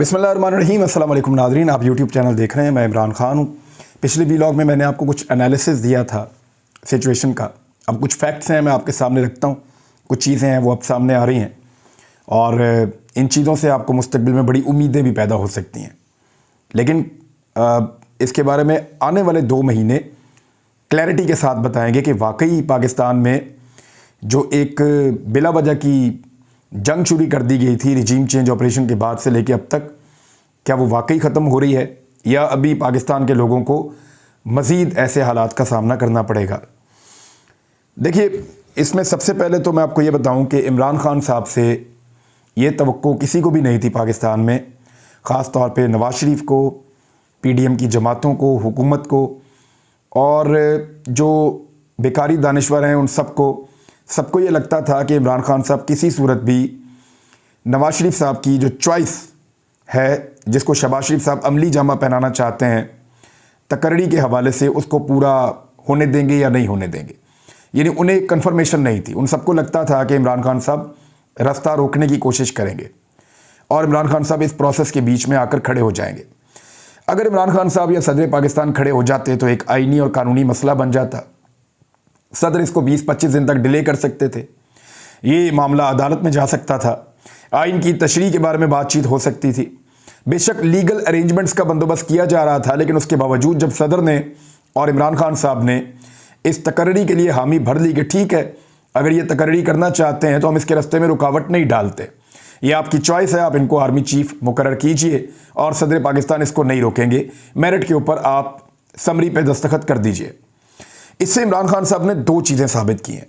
बिस्मिल्लाहिर्रहमानिर्रहीम। अस्सलाम वालेकुम नाज़रीन, आप यूट्यूब चैनल देख रहे हैं। मैं इमरान खान हूँ। पिछले व्लॉग में मैंने आपको कुछ एनालिसिस दिया था सिचुएशन का। अब कुछ फैक्ट्स हैं, मैं आपके सामने रखता हूँ। कुछ चीज़ें हैं वो अब सामने आ रही हैं और इन चीज़ों से आपको मुस्तकबिल में बड़ी उम्मीदें भी पैदा हो सकती हैं। लेकिन इसके बारे में आने वाले 2 महीने क्लैरिटी के साथ बताएंगे कि वाकई पाकिस्तान में जो एक बिला वजह की जंग शुरू कर दी गई थी रिजीम चेंज ऑपरेशन के बाद से लेके अब तक, क्या वो वाकई ख़त्म हो रही है या अभी पाकिस्तान के लोगों को मज़ीद ऐसे हालात का सामना करना पड़ेगा। देखिए, इसमें सबसे पहले तो मैं आपको ये बताऊं कि इमरान खान साहब से ये तवक्को किसी को भी नहीं थी पाकिस्तान में, ख़ास तौर पे नवाज़ शरीफ को, पीडीएम की जमातों को, हुकूमत को और जो बेकारी दानिश्वर हैं उन सबको ये लगता था कि इमरान खान साहब किसी सूरत भी नवाज़ शरीफ साहब की जो चॉइस है, जिसको शहबाज शरीफ साहब अमली जामा पहनाना चाहते हैं तकर्री के हवाले से, उसको पूरा होने देंगे या नहीं होने देंगे। यानी उन्हें कंफर्मेशन नहीं थी। उन सबको लगता था कि इमरान खान साहब रास्ता रोकने की कोशिश करेंगे और इमरान खान साहब इस प्रोसेस के बीच में आकर खड़े हो जाएंगे। अगर इमरान खान साहब या सदर पाकिस्तान खड़े हो जाते तो एक आईनी और कानूनी मसला बन जाता। सदर इसको 20-25 दिन तक डिले कर सकते थे, ये मामला अदालत में जा सकता था, आइन की तशरीह के बारे में बातचीत हो सकती थी। बेशक लीगल अरेंजमेंट्स का बंदोबस्त किया जा रहा था, लेकिन उसके बावजूद जब सदर ने और इमरान खान साहब ने इस तकर्री के लिए हामी भर ली कि ठीक है, अगर ये तकर्री करना चाहते हैं तो हम इसके रास्ते में रुकावट नहीं डालते, ये आपकी चॉइस है, आप इनको आर्मी चीफ मुकर्रर कीजिए और सदर पाकिस्तान इसको नहीं रोकेंगे, मेरिट के ऊपर आप समरी पे दस्तखत कर दीजिए। इससे इमरान खान साहब ने 2 चीज़ें साबित की हैं।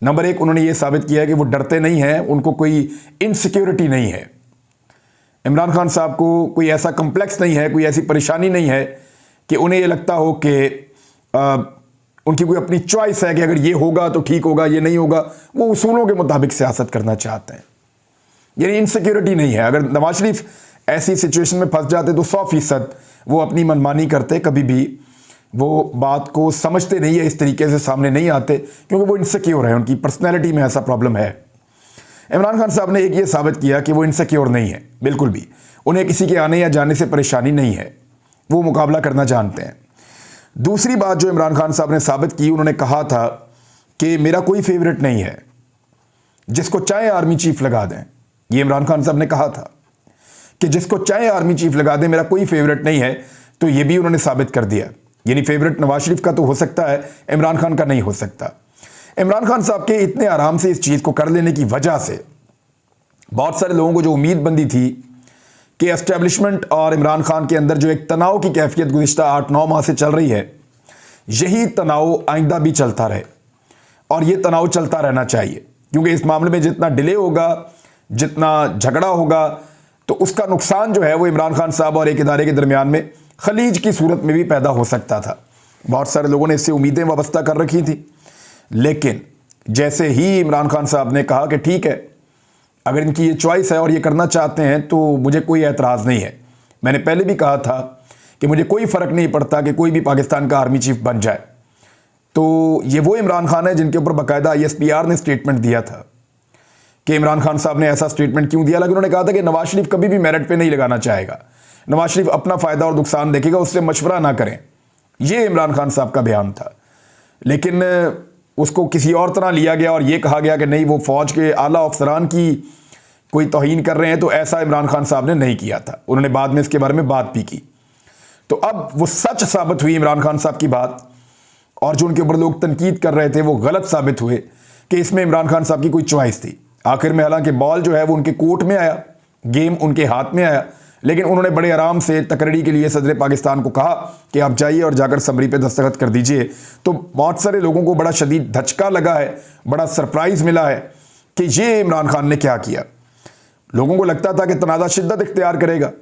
नंबर 1, उन्होंने ये साबित किया है कि वो डरते नहीं हैं, उनको कोई इनसिक्योरिटी नहीं है। इमरान खान साहब को कोई ऐसा कम्प्लेक्स नहीं है, कोई ऐसी परेशानी नहीं है कि उन्हें ये लगता हो कि उनकी कोई अपनी चॉइस है कि अगर ये होगा तो ठीक होगा, ये नहीं होगा। वो उसूलों के मुताबिक सियासत करना चाहते हैं, यानी इनसिक्योरिटी नहीं है। अगर नवाज शरीफ ऐसी सिचुएशन में फंस जाते तो 100% वो अपनी मनमानी करते, कभी भी वो बात को समझते नहीं है, इस तरीके से सामने नहीं आते, क्योंकि वो इनसिक्योर है, उनकी पर्सनैलिटी में ऐसा प्रॉब्लम है। इमरान खान साहब ने एक ये साबित किया कि वो इनसिक्योर नहीं है बिल्कुल भी, उन्हें किसी के आने या जाने से परेशानी नहीं है, वो मुकाबला करना जानते हैं। दूसरी बात जो इमरान खान साहब ने साबित की, उन्होंने कहा था कि मेरा कोई फेवरेट नहीं है, जिसको चाहे आर्मी चीफ लगा दें। ये इमरान खान साहब ने कहा था कि जिसको चाहे आर्मी चीफ लगा दें, मेरा कोई फेवरेट नहीं है। तो ये भी उन्होंने साबित कर दिया, यानी फेवरेट नवाज शरीफ का तो हो सकता है, इमरान खान का नहीं हो सकता। इमरान खान साहब के इतने आराम से इस चीज़ को कर लेने की वजह से बहुत सारे लोगों को जो उम्मीद बंदी थी कि एस्टेब्लिशमेंट और इमरान खान के अंदर जो एक तनाव की कैफियत गुज़िश्ता 8-9 माह से चल रही है, यही तनाव आइंदा भी चलता रहे और ये तनाव चलता रहना चाहिए, क्योंकि इस मामले में जितना डिले होगा, जितना झगड़ा होगा, तो उसका नुकसान जो है वो इमरान खान साहब और एक इदारे के दरमियान में खलीज की सूरत में भी पैदा हो सकता था। बहुत सारे लोगों ने इससे उम्मीदें वाबस्ता कर रखी थी, लेकिन जैसे ही इमरान खान साहब ने कहा कि ठीक है, अगर इनकी ये चॉइस है और ये करना चाहते हैं तो मुझे कोई एतराज़ नहीं है। मैंने पहले भी कहा था कि मुझे कोई फ़र्क नहीं पड़ता कि कोई भी पाकिस्तान का आर्मी चीफ बन जाए। तो ये वो इमरान खान है जिनके ऊपर बाकायदा ISPR ने स्टेटमेंट दिया था कि इमरान खान साहब ने ऐसा स्टेटमेंट क्यों दिया। लेकिन उन्होंने कहा था कि नवाज शरीफ कभी भी मेरिट पे नहीं लगाना चाहेगा, नवाज शरीफ अपना फ़ायदा और नुकसान देखेगा, उससे मशवरा ना करें। ये इमरान खान साहब का बयान था, लेकिन उसको किसी और तरह लिया गया और ये कहा गया कि नहीं, वो फ़ौज के आला अफसरान की कोई तौहीन कर रहे हैं। तो ऐसा इमरान खान साहब ने नहीं किया था, उन्होंने बाद में इसके बारे में बात भी की। तो अब वो सच साबित हुई इमरान खान साहब की बात, और जो उनके ऊपर लोग तनकीद कर रहे थे वो गलत साबित हुए कि इसमें इमरान खान साहब की कोई चॉइस थी। आखिर में हालांकि बॉल जो है वो उनके कोर्ट में आया, गेम उनके हाथ में आया, लेकिन उन्होंने बड़े आराम से तकर्री के लिए सदर पाकिस्तान को कहा कि आप जाइए और जाकर समरी पे दस्तखत कर दीजिए। तो बहुत सारे लोगों को बड़ा शदीद धचका लगा है, बड़ा सरप्राइज़ मिला है कि ये इमरान खान ने क्या किया। लोगों को लगता था कि तनाज़ा शिद्दत इख्तियार करेगा,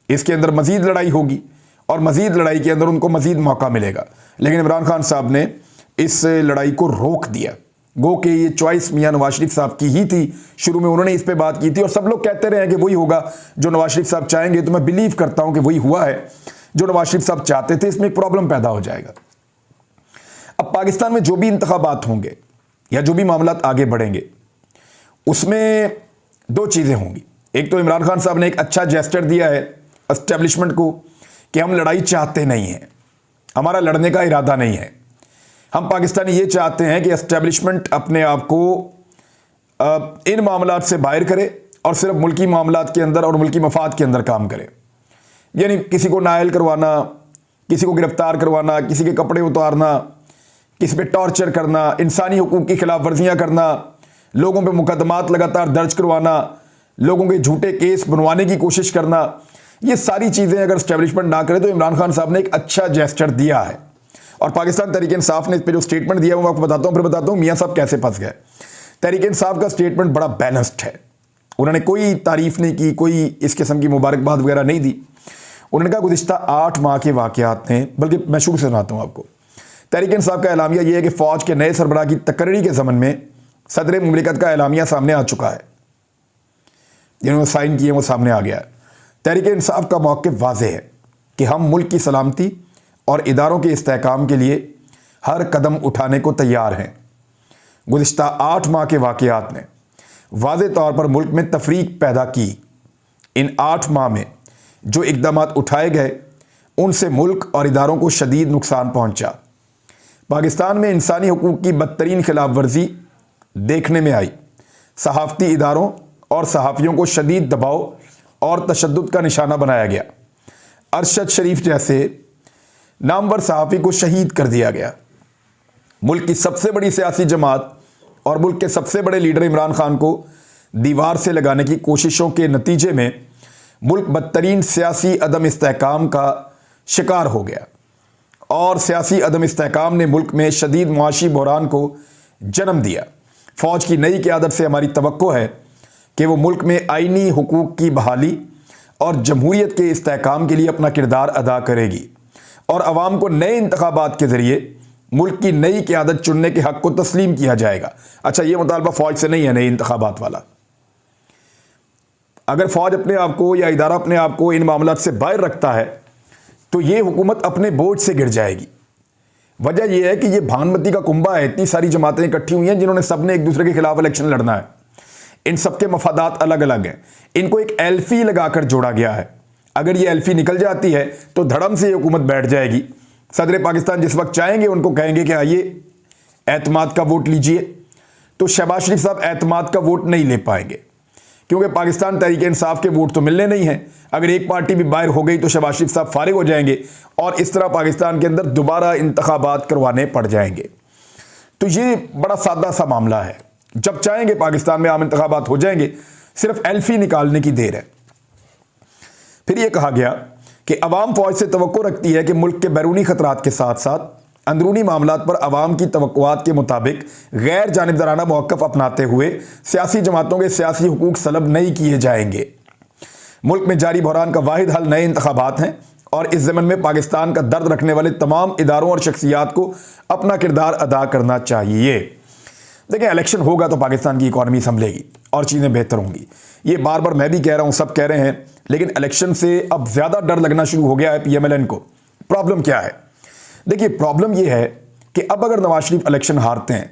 इसके अंदर मज़ीद लड़ाई होगी और मज़ीद लड़ाई के अंदर उनको मज़ीद मौका मिलेगा, लेकिन इमरान खान साहब ने इस लड़ाई को रोक दिया। गो कि ये चॉइस मियां नवाज शरीफ साहब की ही थी। शुरू में उन्होंने इस पे बात की थी और सब लोग कहते रहे हैं कि वही होगा जो नवाज शरीफ साहब चाहेंगे। तो मैं बिलीव करता हूं कि वही हुआ है जो नवाज शरीफ साहब चाहते थे। इसमें एक प्रॉब्लम पैदा हो जाएगा। अब पाकिस्तान में जो भी इंतखाबात होंगे या जो भी मामला आगे बढ़ेंगे, उसमें 2 चीज़ें होंगी। एक तो इमरान खान साहब ने एक अच्छा जेस्चर दिया है एस्टेब्लिशमेंट को कि हम लड़ाई चाहते नहीं हैं, हमारा लड़ने का इरादा नहीं है। हम पाकिस्तानी ये चाहते हैं कि एस्टेब्लिशमेंट अपने आप को इन मामलात से बाहर करे और सिर्फ मुल्की मामलात के अंदर और मुल्की मफाद के अंदर काम करे। यानी किसी को नायल करवाना, किसी को गिरफ्तार करवाना, किसी के कपड़े उतारना, किसी पे टॉर्चर करना, इंसानी हुकूक की खिलाफ वर्जियाँ करना, लोगों पे मुकदमात लगातार दर्ज करवाना, लोगों के झूठे केस बनवाने की कोशिश करना, ये सारी चीज़ें अगर एस्टेब्लिशमेंट ना करे तो इमरान खान साहब ने एक अच्छा जेस्चर दिया है। और पाकिस्तान तहरीक इंसाफ ने इस पर जो स्टेटमेंट दिया वो आपको बताता हूँ, फिर बताता हूँ मियाँ साहब कैसे फंस गए। तहरीक इंसाफ का स्टेटमेंट बड़ा बैलेंस्ड है, उन्होंने कोई तारीफ नहीं की, कोई इस किस्म की मुबारकबाद वगैरह नहीं दी। उन्होंने कहा गुज़िश्ता 8 माह के वाक़यात हैं, बल्कि मैं शुरू से सुनाता हूँ आपको। तहरीक इंसाफ का एलामिया यह है कि फ़ौज के नए सरबराह की तकर्री के ज़मन में सदर मुमलिकत का एलामिया सामने आ चुका है, जिन्होंने साइन किए वो सामने आ गया है। तहरीक इंसाफ का मौक़िफ़ वाज़ेह है कि हम मुल्क की सलामती और इदारों के इस्तेहकाम के लिए हर कदम उठाने को तैयार हैं। गुज़िश्ता 8 माह के वाक़यात ने वाज़ेह तौर पर मुल्क में तफरीक पैदा की। इन 8 माह में जो इक़दामात उठाए गए उनसे मुल्क और इदारों को शदीद नुकसान पहुँचा। पाकिस्तान में इंसानी हुकूक की बदतरीन खिलाफ वर्जी देखने में आई। सहाफ़ती इदारों और सहाफ़ियों को शदीद दबाव और तशद्दुद का निशाना बनाया गया। अरशद शरीफ जैसे नामवर सहाफ़ी को शहीद कर दिया गया। मुल्क की सबसे बड़ी सियासी जमात और मुल्क के सबसे बड़े लीडर इमरान खान को दीवार से लगाने की कोशिशों के नतीजे में मुल्क बदतरीन सियासी अदम इस्तेहकाम का शिकार हो गया और सियासी अदम इस्तेहकाम ने मुल्क में शदीद मुआशी बहरान को जन्म दिया। फ़ौज की नई क़यादत से हमारी तवक्को है कि वो मुल्क में आइनी हुकूक की बहाली और जमहूरियत के इस्तेहकाम के लिए अपना किरदार अदा करेगी और अवाम को नए इंतखाबात के ज़रिए मुल्क की नई क़यादत चुनने के हक़ को तस्लीम किया जाएगा। अच्छा, ये मुतालबा फ़ौज से नहीं है नए इंतखाबात वाला। अगर फ़ौज अपने आप को या इदारा अपने आप को इन मामलात से बाहर रखता है तो ये हुकूमत अपने बोझ से गिर जाएगी। वजह यह है कि ये भानमती का कुंभा है, इतनी सारी जमातें इकट्ठी हुई हैं जिन्होंने सबने एक दूसरे के खिलाफ इलेक्शन लड़ना है। इन सबके मफादात अलग अलग हैं, इनको एक एल्फी लगाकर जोड़ा गया है। अगर ये एल्फी निकल जाती है तो धड़म से ये हुकूमत बैठ जाएगी। सदर पाकिस्तान जिस वक्त चाहेंगे उनको कहेंगे कि आइए एतमाद का वोट लीजिए, तो शहबाज शरीफ साहब एतमाद का वोट नहीं ले पाएंगे क्योंकि पाकिस्तान तहरीक इंसाफ के वोट तो मिलने नहीं हैं। अगर एक पार्टी भी बाहर हो गई तो शहबाज शरीफ साहब फारिग हो जाएंगे और इस तरह पाकिस्तान के अंदर दोबारा इंतखाबात करवाने पड़ जाएंगे। तो ये बड़ा सादा सा मामला है, जब चाहेंगे पाकिस्तान में आम इंतखाबात हो जाएंगे, सिर्फ एल्फी निकालने की देर है। फिर यह कहा गया कि अवाम फ़ौज से तवक्को रखती है कि मुल्क के बैरूनी खतरात के साथ साथ अंदरूनी मामलात पर अवाम की तवक्कुआत के मुताबिक गैर जानिबदाराना मौक़िफ़ अपनाते हुए सियासी जमातों के सियासी हुकूक सलब नहीं किए जाएंगे। मुल्क में जारी बहरान का वाहिद हल नए इंतखाबात हैं और इस ज़मन में पाकिस्तान का दर्द रखने वाले तमाम इदारों और शख्सियात को अपना किरदार अदा करना चाहिए। देखिए, इलेक्शन होगा तो पाकिस्तान की इकॉनमी संभलेगी और चीज़ें बेहतर होंगी। ये बार बार मैं भी कह रहा हूँ, सब कह रहे हैं, लेकिन इलेक्शन से अब ज़्यादा डर लगना शुरू हो गया है PMLN को। प्रॉब्लम क्या है? देखिए, प्रॉब्लम ये है कि अब अगर नवाज शरीफ इलेक्शन हारते हैं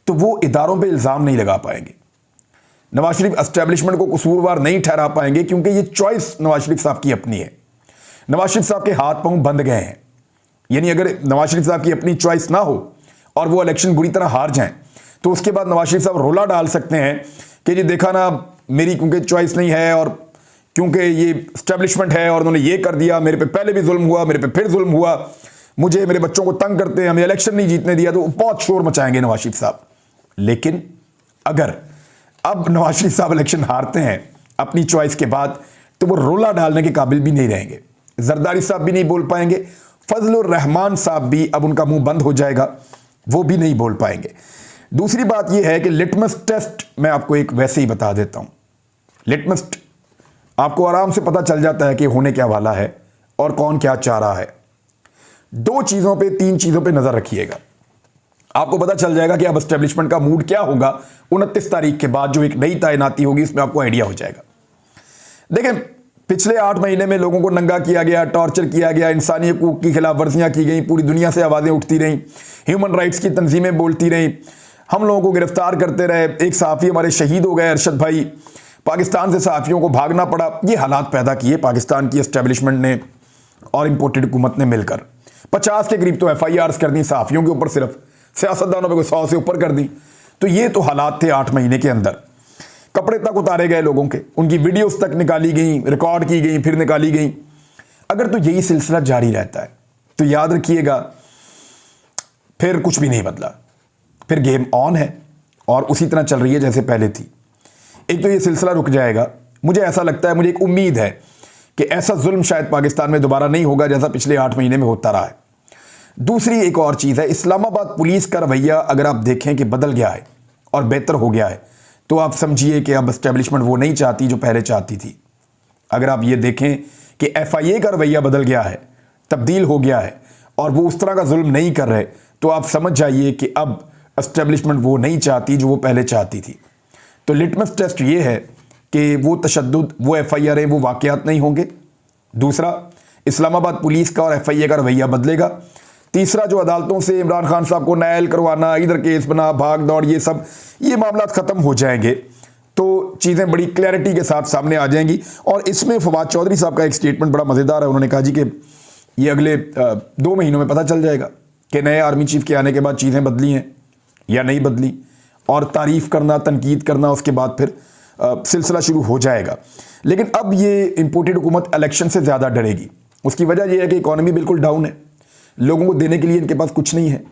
तो वो इदारों पे इल्ज़ाम नहीं लगा पाएंगे। नवाज शरीफ एस्टेब्लिशमेंट को कसूरवार नहीं ठहरा पाएंगे क्योंकि ये चॉइस नवाज शरीफ साहब की अपनी है। नवाज शरीफ साहब के हाथ पांव बंद गए हैं। यानी अगर नवाज शरीफ साहब की अपनी चॉइस ना हो और वो इलेक्शन बुरी तरह हार जाएं तो उसके बाद नवाज शरीफ साहब रोला डाल सकते हैं कि जी देखा ना, मेरी क्योंकि चॉइस नहीं है और क्योंकि ये एस्टेब्लिशमेंट है और उन्होंने ये कर दिया, मेरे पे पहले भी जुल्म हुआ, मेरे पे फिर जुल्म हुआ, मुझे मेरे बच्चों को तंग करते हैं, हमें इलेक्शन नहीं जीतने दिया, तो बहुत शोर मचाएंगे नवाज शरीफ साहब। लेकिन अगर अब नवाज शरीफ साहब इलेक्शन हारते हैं अपनी चॉइस के बाद तो वो रोला डालने के काबिल भी नहीं रहेंगे। जरदारी साहब भी नहीं बोल पाएंगे, फजलुर रहमान साहब भी अब उनका मुंह बंद हो जाएगा, वो भी नहीं बोल पाएंगे। दूसरी बात यह है कि लिटमस टेस्ट मैं आपको एक वैसे ही बता देता हूं। लिटमस आपको आराम से पता चल जाता है कि होने क्या वाला है और कौन क्या चाह रहा है। 2 चीज़ों पे 3 चीज़ों पे नज़र रखिएगा, आपको पता चल जाएगा कि अब एस्टेब्लिशमेंट का मूड क्या होगा 29 तारीख के बाद जो एक नई तैनाती होगी, इसमें आपको आइडिया हो जाएगा। देखें, पिछले 8 महीने में लोगों को नंगा किया गया, टॉर्चर किया गया, इंसानी हुकूक की खिलाफ वर्जियाँ की गई, पूरी दुनिया से आवाज़ें उठती रहीं, ह्यूमन राइट्स की तंजीमें बोलती रहीं, हम लोगों को गिरफ्तार करते रहे। एक सहाफ़ी हमारे शहीद हो गए, अरशद भाई, पाकिस्तान से सहाफ़ियों को भागना पड़ा। ये हालात पैदा किए पाकिस्तान की एस्टेब्लिशमेंट ने और इंपोर्टेड हुकूमत ने मिलकर। 50 के करीब तो FIRs कर दी सहाफ़ियों के ऊपर, सिर्फ सियासतदानों पे कोई 100 से ऊपर कर दी। तो ये तो हालात थे 8 महीने के अंदर। कपड़े तक उतारे गए लोगों के, उनकी वीडियोस तक निकाली गई, रिकॉर्ड की गई, फिर निकाली गई। अगर तो यही सिलसिला जारी रहता है तो याद रखिएगा फिर कुछ भी नहीं बदला, फिर गेम ऑन है और उसी तरह चल रही है जैसे पहले थी। एक तो ये सिलसिला रुक जाएगा, मुझे ऐसा लगता है, मुझे एक उम्मीद है कि ऐसा जुल्म शायद पाकिस्तान में दोबारा नहीं होगा जैसा पिछले 8 महीने में होता रहा है। दूसरी एक और चीज़ है, इस्लामाबाद पुलिस का रवैया अगर आप देखें कि बदल गया है और बेहतर हो गया है, तो आप समझिए कि अब एस्टेब्लिशमेंट वो नहीं चाहती जो पहले चाहती थी। अगर आप ये देखें कि FIA का रवैया बदल गया है, तब्दील हो गया है और वो उस तरह का जुल्म नहीं कर रहे, तो आप समझ जाइए कि अब एस्टेब्लिशमेंट वो नहीं चाहती जो वो पहले चाहती थी। तो लिटमस टेस्ट ये है कि वो तशद्दुद, वो FIR वो वाक़यात नहीं होंगे। दूसरा, इस्लामाबाद पुलिस का और FIA का रवैया बदलेगा। तीसरा, जो अदालतों से इमरान खान साहब को नायल करवाना, इधर केस बना, भाग दौड़, ये मामला ख़त्म हो जाएंगे तो चीज़ें बड़ी क्लैरिटी के साथ सामने आ जाएंगी। और इसमें फवाद चौधरी साहब का एक स्टेटमेंट बड़ा मज़ेदार है। उन्होंने कहा जी कि ये अगले 2 महीनों में पता चल जाएगा कि नए आर्मी चीफ के आने के बाद चीज़ें बदली हैं या नहीं बदली, और तारीफ़ करना, तनकीद करना, उसके बाद फिर सिलसिला शुरू हो जाएगा। लेकिन अब ये इंपोर्टेड हुकूमत इलेक्शन से ज़्यादा डरेगी। उसकी वजह यह है कि इकॉनमी बिल्कुल डाउन है, लोगों को देने के लिए इनके पास कुछ नहीं है।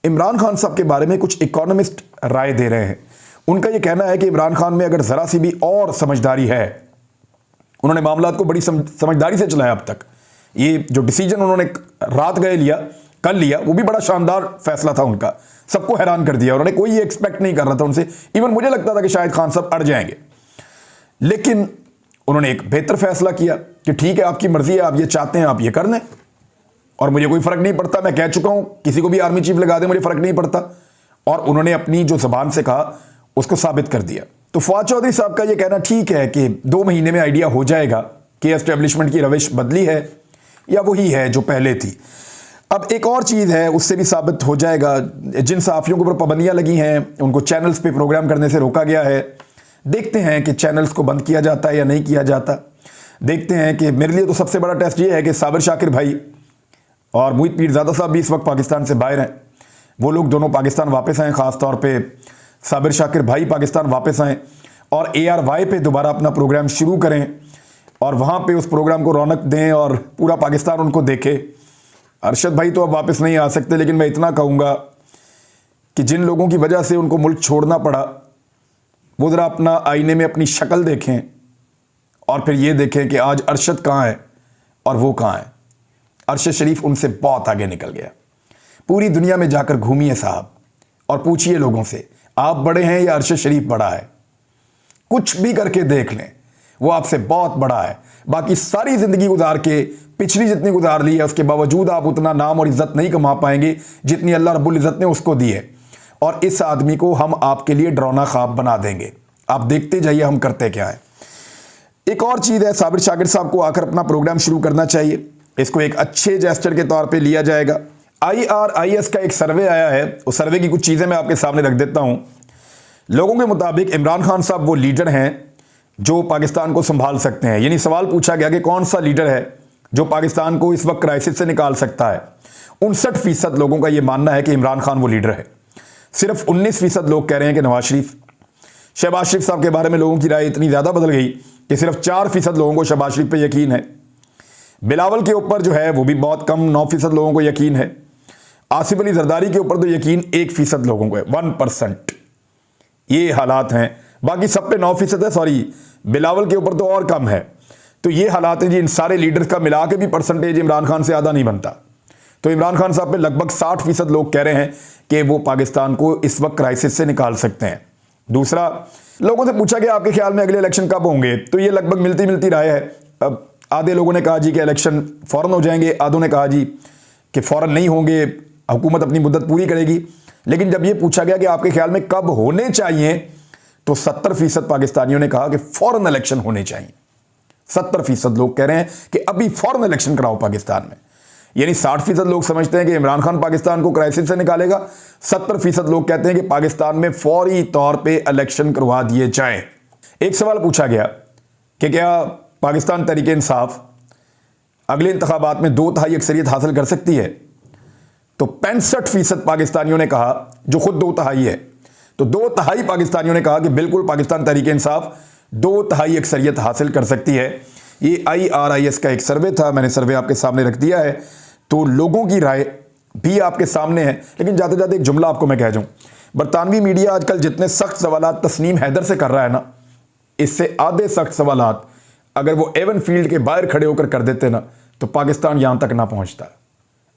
इमरान खान साहब के बारे में कुछ इकोनॉमिस्ट राय दे रहे हैं। उनका यह कहना है कि इमरान खान में अगर ज़रा सी भी और समझदारी है, उन्होंने मामलात को बड़ी समझदारी से चलाया अब तक। ये जो डिसीजन उन्होंने रात गए लिया, कल लिया, वो भी बड़ा शानदार फैसला था उनका, सबको हैरान कर दिया। उन्होंने कोई ये एक्सपेक्ट नहीं कर रहा था उनसे, इवन मुझे लगता था कि शायद खान साहब अड़ जाएंगे, लेकिन उन्होंने एक बेहतर फैसला किया कि ठीक है, आपकी मर्जी है, आप ये चाहते हैं आप ये कर लें और मुझे कोई फ़र्क नहीं पड़ता। मैं कह चुका हूं, किसी को भी आर्मी चीफ लगा दे, मुझे फ़र्क नहीं पड़ता। और उन्होंने अपनी जो ज़बान से कहा उसको साबित कर दिया। तो फवाद चौधरी साहब का ये कहना ठीक है कि 2 महीने में आइडिया हो जाएगा कि एस्टेब्लिशमेंट की रविश बदली है या वही है जो पहले थी। अब एक और चीज़ है, उससे भी साबित हो जाएगा। जिन सहाफ़ियों के ऊपर पाबंदियाँ लगी हैं, उनको चैनल्स पे प्रोग्राम करने से रोका गया है। देखते हैं कि चैनल्स को बंद किया जाता है या नहीं किया जाता। देखते हैं कि मेरे लिए तो सबसे बड़ा टेस्ट ये है कि साबिर शाकिर भाई और मुहित पीरज़ादा साहब भी इस वक्त पाकिस्तान से बाहर हैं। वो लोग दोनों पाकिस्तान वापस आएँ, ख़ास तौर पे साबिर शाकिर भाई पाकिस्तान वापस आएँ और ARY पे दोबारा अपना प्रोग्राम शुरू करें और वहाँ पे उस प्रोग्राम को रौनक दें और पूरा पाकिस्तान उनको देखे। अरशद भाई तो अब वापस नहीं आ सकते, लेकिन मैं इतना कहूँगा कि जिन लोगों की वजह से उनको मुल्क छोड़ना पड़ा, वो ज़रा अपना आईने में अपनी शक्ल देखें और फिर ये देखें कि आज अरशद कहाँ है और वो कहाँ है। अरशद शरीफ उनसे बहुत आगे निकल गया। पूरी दुनिया में जाकर घूमिए साहब और पूछिए लोगों से, आप बड़े हैं या अरशद शरीफ बड़ा है? कुछ भी करके देख लें, वो आपसे बहुत बड़ा है। बाकी सारी ज़िंदगी गुजार के, पिछली जितनी गुजार ली है, उसके बावजूद आप उतना नाम और इज़्ज़त नहीं कमा पाएंगे जितनी अल्लाह रब्बुल इज़्ज़त ने उसको दी है। और इस आदमी को हम आपके लिए डरावना ख्वाब बना देंगे। आप देखते जाइए हम करते क्या है। एक और चीज़ है, साबिर शाकिर साहब को आकर अपना प्रोग्राम शुरू करना चाहिए। इसको एक अच्छे जेस्चर के तौर पे लिया जाएगा। IRIS का एक सर्वे आया है, उस सर्वे की कुछ चीज़ें मैं आपके सामने रख देता हूँ। लोगों के मुताबिक इमरान खान साहब वो लीडर हैं जो पाकिस्तान को संभाल सकते हैं। यानी सवाल पूछा गया कि कौन सा लीडर है जो पाकिस्तान को इस वक्त क्राइसिस से निकाल सकता है। 59% लोगों का ये मानना है कि इमरान खान वो लीडर है। सिर्फ 19% लोग कह रहे हैं कि नवाज शरीफ। शहबाज शरीफ साहब के बारे में लोगों की राय इतनी ज़्यादा बदल गई कि सिर्फ 4% लोगों को शहबाज शरीफ पे यकीन है। बिलावल के ऊपर जो है वो भी बहुत कम, 9% लोगों को यकीन है। आसिफ अली जरदारी के ऊपर तो यकीन 1% लोगों को है, 1%। ये हालात हैं। बाकी सब पे 9% है, सॉरी बिलावल के ऊपर तो और कम है। तो ये हालात हैं जी। इन सारे लीडर्स का मिला के भी परसेंटेज इमरान खान से ज़्यादा नहीं बनता। तो इमरान खान साहब पे लगभग 60% लोग कह रहे हैं कि वो पाकिस्तान को इस वक्त क्राइसिस से निकाल सकते हैं। दूसरा, लोगों से पूछा गया आपके ख्याल में अगले इलेक्शन कब होंगे, तो ये लगभग मिलती मिलती राय है। अब आधे लोगों ने कहा जी कि इलेक्शन फ़ौरन हो जाएंगे, आधों ने कहा जी कि फ़ौरन नहीं होंगे, हुकूमत अपनी मुद्दत पूरी करेगी। लेकिन जब ये पूछा गया कि आपके ख्याल में कब होने चाहिए, तो 70% पाकिस्तानियों ने कहा कि फ़ौरन इलेक्शन होने चाहिए। 70% लोग कह रहे हैं कि अभी फ़ौरन इलेक्शन कराओ पाकिस्तान में। यानी 60% लोग समझते हैं कि इमरान खान पाकिस्तान को क्राइसिस से निकालेगा। 70% लोग कहते हैं कि पाकिस्तान में फौरी तौर पे इलेक्शन करवा दिए जाएं। एक सवाल पूछा गया कि क्या पाकिस्तान तहरीक इंसाफ अगले इंतखाबात में 2/3 अक्सरियत हासिल कर सकती है? तो 65% पाकिस्तानियों ने कहा, जो खुद 2/3 है, तो 2/3 पाकिस्तानियों ने कहा कि बिल्कुल पाकिस्तान तहरीक इंसाफ 2/3 अक्सरियत हासिल कर सकती है। ये IRIS का एक सर्वे था, मैंने सर्वे आपके सामने रख दिया है, तो लोगों की राय भी आपके सामने है। लेकिन जाते जाते एक जुमला आपको मैं कह जाऊं, बरतानवी मीडिया आजकल जितने सख्त सवालात तस्नीम हैदर से कर रहा है ना, इससे आधे सख्त सवालात अगर वो एवन फील्ड के बाहर खड़े होकर कर देते ना, तो पाकिस्तान यहां तक ना पहुंचता।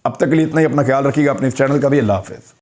अब तक के लिए इतना ही। अपना ख्याल रखिएगा, अपने इस चैनल का भी। अल्लाह हाफिज़।